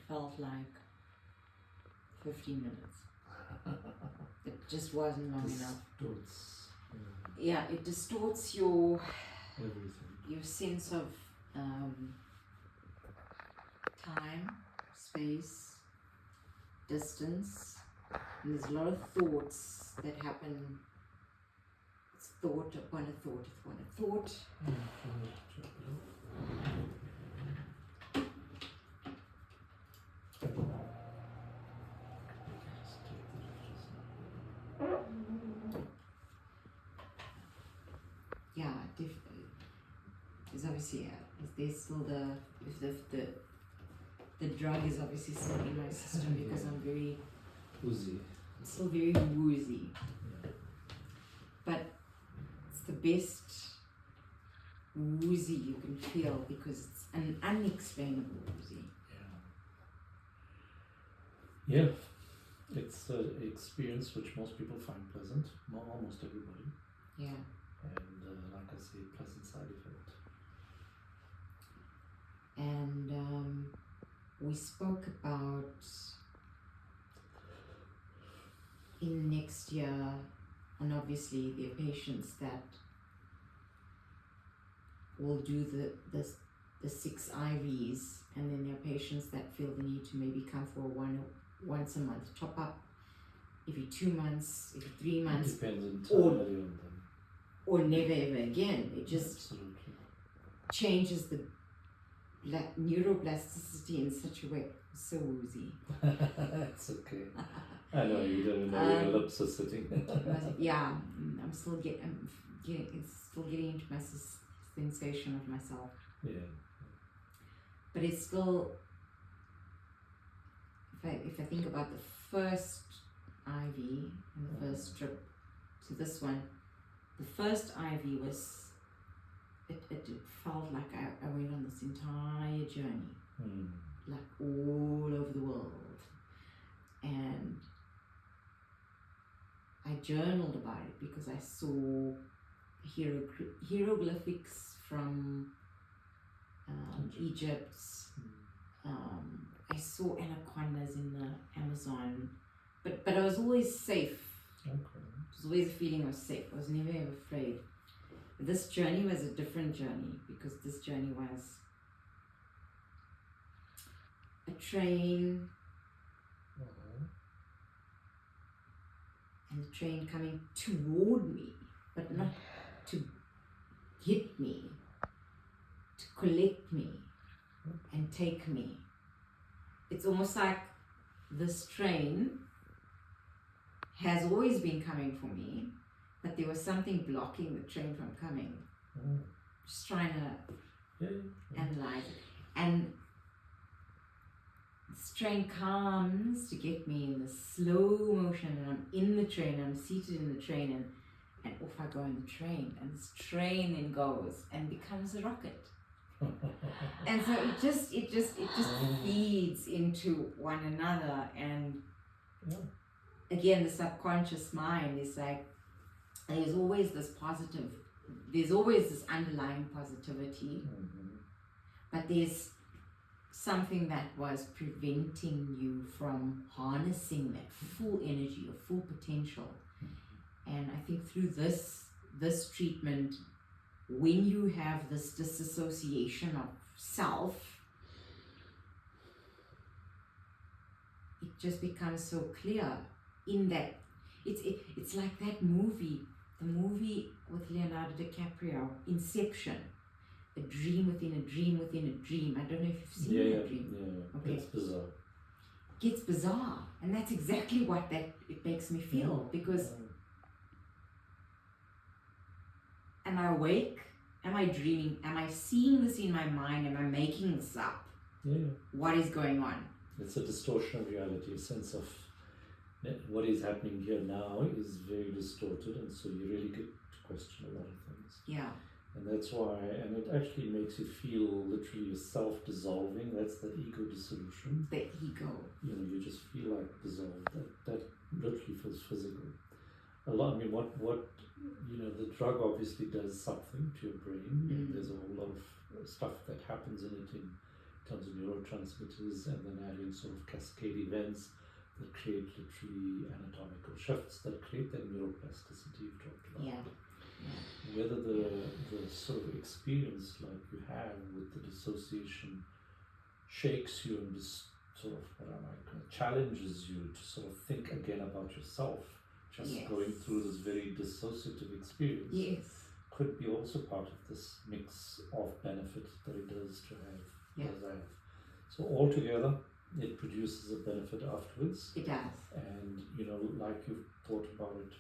felt like 15 minutes. It just wasn't long enough. Yeah, it distorts your sense of time, space, distance. And there's a lot of thoughts that happen. It's thought upon a thought upon a thought. Yeah, there's obviously there's still the drug is obviously still in my system because I'm very woozy. Still very woozy. Yeah. But it's the best woozy you can feel because it's an unexplainable woozy. Yeah. Yeah. It's an experience which most people find pleasant, almost everybody. Yeah. And like I say, pleasant side effect. And we spoke about in next year, and obviously there are patients that will do the 6 IVs, and then there are patients that feel the need to maybe come for once a month top up, every 2 months, every 3 months. It depends entirely on them. Or never ever again. It just Absolutely. changes the neuroplasticity in such a way. So woozy. It's okay. I know you don't know your lips are sitting. Yeah, I'm still getting into my sensation of myself. Yeah. But it's still, if I think about the first IV and the first trip to this one, the first IV was, it felt like I went on this entire journey, like all over the world. And I journaled about it because I saw hieroglyphics from Egypt. I saw anacondas in the Amazon, but I was always safe. Okay. It was always a feeling of safe. I was never ever afraid. This journey was a different journey because this journey was a train, and the train coming toward me, but not to hit me, to collect me and take me. It's almost like this train has always been coming for me, but there was something blocking the train from coming. Just trying to analyze it. And this train comes to get me in the slow motion, and I'm in the train, I'm seated in the train, and off I go in the train, and this train then goes and becomes a rocket. And so it just feeds into one another, and again, the subconscious mind is like, there's always this positive, there's always this underlying positivity, but there's something that was preventing you from harnessing that full energy or full potential. And I think through this treatment, when you have this disassociation of self, it just becomes so clear in that it's like that movie, the movie with Leonardo DiCaprio, Inception, a dream within a dream within a dream. I don't know if you've seen that dream. Yeah. Okay. It's bizarre. It gets bizarre, and that's exactly what it makes me feel, because am I awake? Am I dreaming? Am I seeing this in my mind? Am I making this up? Yeah. What is going on? It's a distortion of reality, a sense of what is happening here now is very distorted, and so you really get to question a lot of things. Yeah. And that's why, and it actually makes you feel literally yourself dissolving. That's the ego dissolution. The ego. You know, you just feel like dissolved. That literally feels physical. A lot. I mean, what you know, the drug obviously does something to your brain. And there's a whole lot of stuff that happens in it in terms of neurotransmitters, and then adding sort of cascade events that create literally anatomical shifts that create that neuroplasticity you've talked about. Yeah. Whether the sort of experience like you have with the dissociation shakes you and sort of challenges you to sort of think again about yourself, just going through this very dissociative experience. Yes. Could be also part of this mix of benefit that it does to have. Yeah. Does have. So altogether, it produces a benefit afterwards. It does. And like you've thought about it,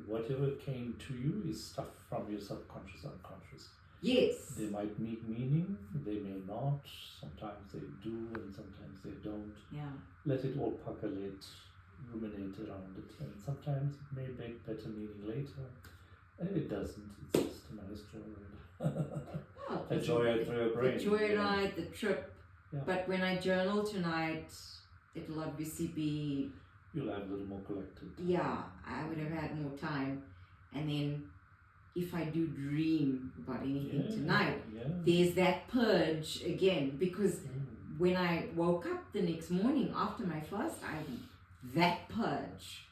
whatever came to you is stuff from your subconscious, unconscious. Yes. They might make meaning, they may not. Sometimes they do, and sometimes they don't. Yeah. Let it all percolate, ruminate around it, and sometimes it may make better meaning later. And if it doesn't, it's just a nice joyride. Well, A joyride through your brain. The joyride, the trip. Yeah. But when I journal tonight, it'll obviously be... You'll have a little more collected. Yeah, I would have had more time. And then if I do dream about anything tonight, there's that purge again. Because when I woke up the next morning after my first IV, that purge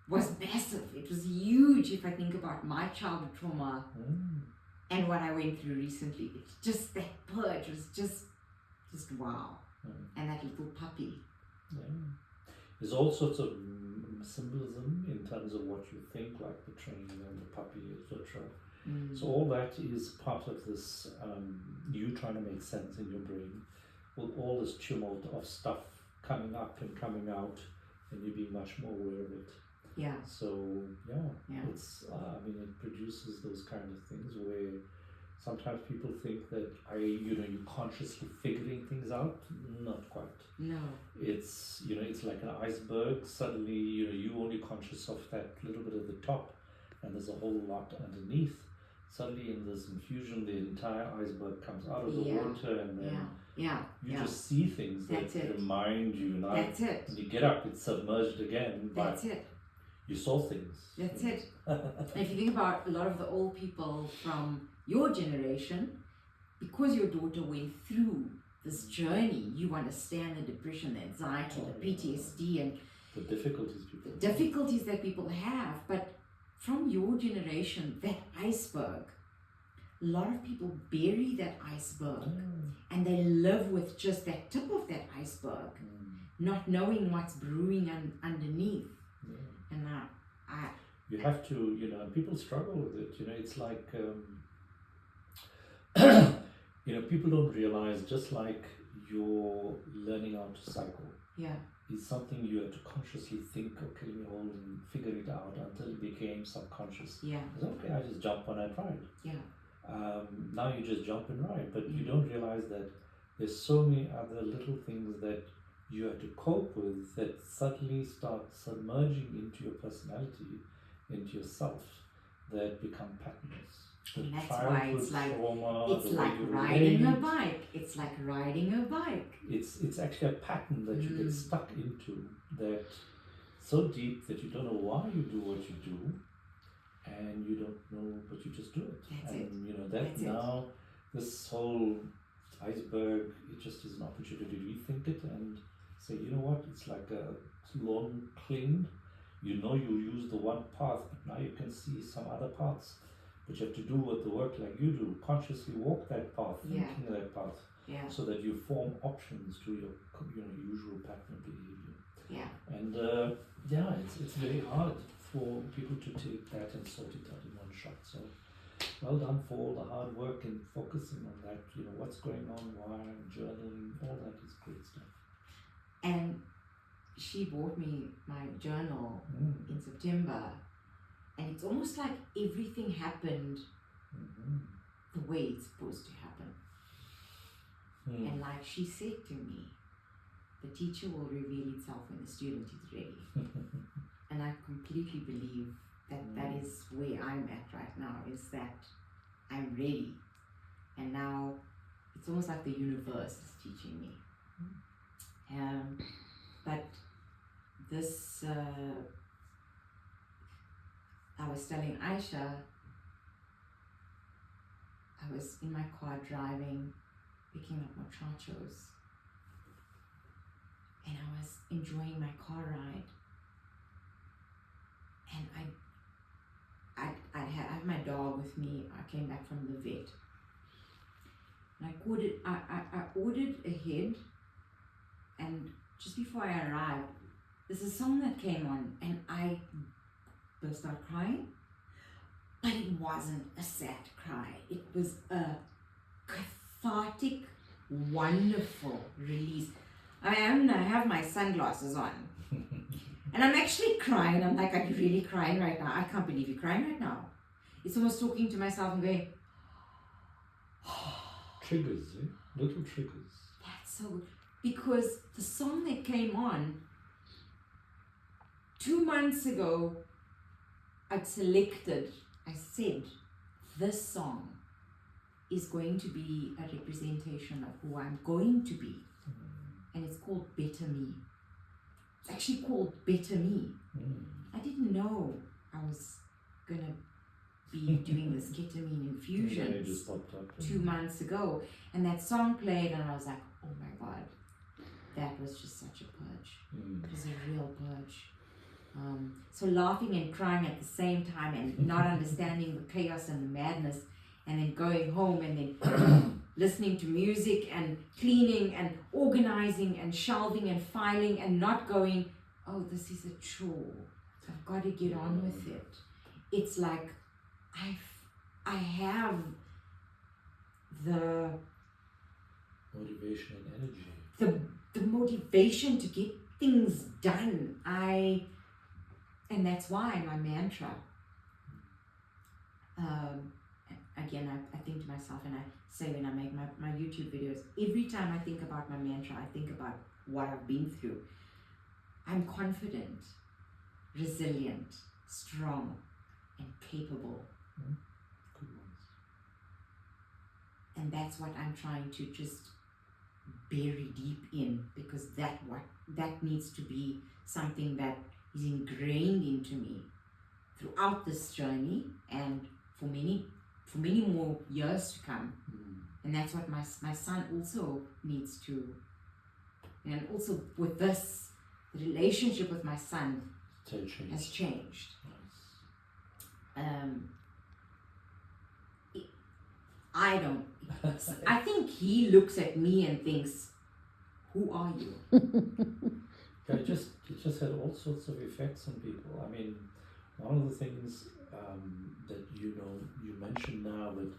was massive. It was huge if I think about my childhood trauma and what I went through recently. It's just that purge was just wow. And that little puppy. There's all sorts of symbolism in terms of what you think, like the train and the puppy, etc. So all that is part of this, you trying to make sense in your brain with all this tumult of stuff coming up and coming out, and you being much more aware of it. Yeah. So it's it produces those kind of things where sometimes people think that you're consciously figuring things out. Not quite. No. It's it's like an iceberg. Suddenly you're only conscious of that little bit at the top, and there's a whole lot underneath. Suddenly in this infusion, the entire iceberg comes out of the water, and then you just see things that remind you. That's it. When you get up, it's submerged again. That's it. You saw things. That's it. And if you think about a lot of the old people from your generation, because your daughter went through this journey, you understand the depression, the anxiety, the PTSD, and the difficulties that people have. But from your generation, that iceberg, a lot of people bury that iceberg and they live with just that tip of that iceberg, not knowing what's brewing underneath. And you have to, and people struggle with it. It's like, people don't realize, just like you're learning how to cycle. Is something you have to consciously think, okay, let me hold and figure it out until it became subconscious. It's okay, I just jump on and ride. Now you just jump and ride, but you don't realize that there's so many other little things that you have to cope with that suddenly start submerging into your personality, into yourself, that become patterns. And that's why it's like riding a bike. It's like riding a bike. It's actually a pattern that you get stuck into, that so deep that you don't know why you do what you do, and you don't know, but you just do it. That's now this whole iceberg, it just is an opportunity to rethink it and say, it's like a lawn cleaned. You use the one path, but now you can see some other paths. But you have to do the work like you do, consciously walk that path, thinking that path, so that you form options to your usual pattern of behavior. And it's very hard for people to take that and sort it out in one shot. So well done for all the hard work and focusing on that. What's going on, why, journaling, all that is great stuff. And she bought me my journal in September. And it's almost like everything happened the way it's supposed to happen. And like she said to me, the teacher will reveal itself when the student is ready. And I completely believe that is where I'm at right now, is that I'm ready. And now it's almost like the universe is teaching me. But this... I was telling Aisha, I was in my car driving picking up muchachos. And I was enjoying my car ride. And I had my dog with me. I came back from the vet. And I ordered ahead, and just before I arrived, there's a song that came on, and I burst out crying. But it wasn't a sad cry. It was a cathartic, wonderful release. I have my sunglasses on. And I'm actually crying. I'm like, are you really crying right now? I can't believe you're crying right now. It's almost talking to myself and going, triggers, eh? Little triggers. That's so good. Because the song that came on 2 months ago, I said, this song is going to be a representation of who I'm going to be. And it's called Better Me. It's actually called Better Me. I didn't know I was going to be doing this ketamine infusions 2 months ago. And that song played and I was like, oh my God, that was just such a purge. It was a real purge. So laughing and crying at the same time and not understanding the chaos and the madness, and then going home and then listening to music and cleaning and organizing and shelving and filing and not going, oh, this is a chore. I've got to get on with it. It's like I have the motivation and energy. The motivation to get things done. And that's why my mantra, again, I think to myself, and I say when I make my YouTube videos, every time I think about my mantra, I think about what I've been through. I'm confident, resilient, strong, and capable. Good ones. And that's what I'm trying to just bury deep in, because that needs to be something that is ingrained into me throughout this journey and for many more years to come. And that's what my son also needs to. And also with this, the relationship with my son has changed. Nice. I think he looks at me and thinks, who are you? Yeah, it just had all sorts of effects on people. I mean, one of the things that you mentioned now that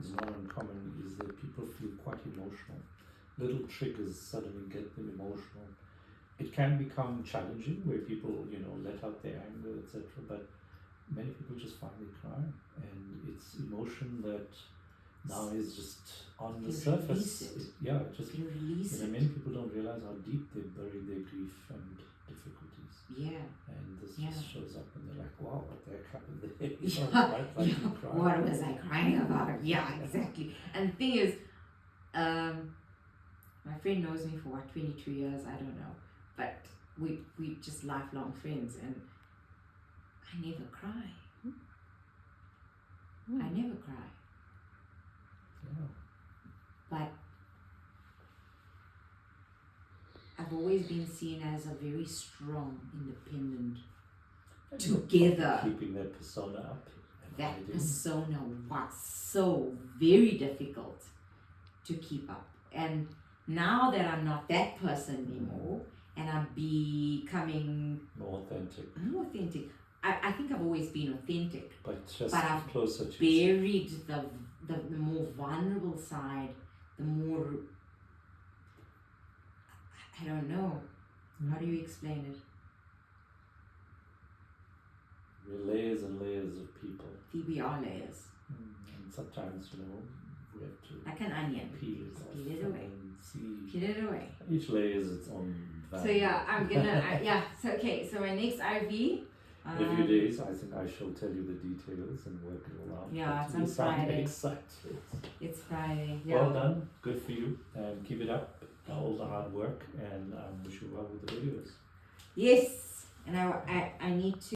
is not uncommon is that people feel quite emotional. Little triggers suddenly get them emotional. It can become challenging where people, let out their anger, etc. But many people just finally cry, and it's emotion that now is just on the surface. Many people don't realize how deep they bury their grief and difficulties. Yeah. And this just shows up and they're like, wow, what the heck happened there? What was I crying about? Yeah, exactly. And the thing is, my friend knows me for 22 years, I don't know. But we just lifelong friends, and I never cry. I never cry. Yeah. But I've always been seen as a very strong, independent, together. Keeping that persona up. That persona was so very difficult to keep up. And now that I'm not that person anymore, and I'm becoming more authentic. I think I've always been authentic. But I've closer to buried the more vulnerable side, the more, I don't know. How do you explain it? We're layers and layers of people. We are layers. And sometimes, we have to like an onion. Peel it away. See. Peel it away. Each layer is its own value. So yeah, I'm gonna So my next IV. In a few days, I think I shall tell you the details and work it all out. Yeah, it's on Friday. Excited. It's Friday. Yeah. Well done. Good for you. And keep it up. All the hard work. And wish you well with the videos. Yes. And I need to.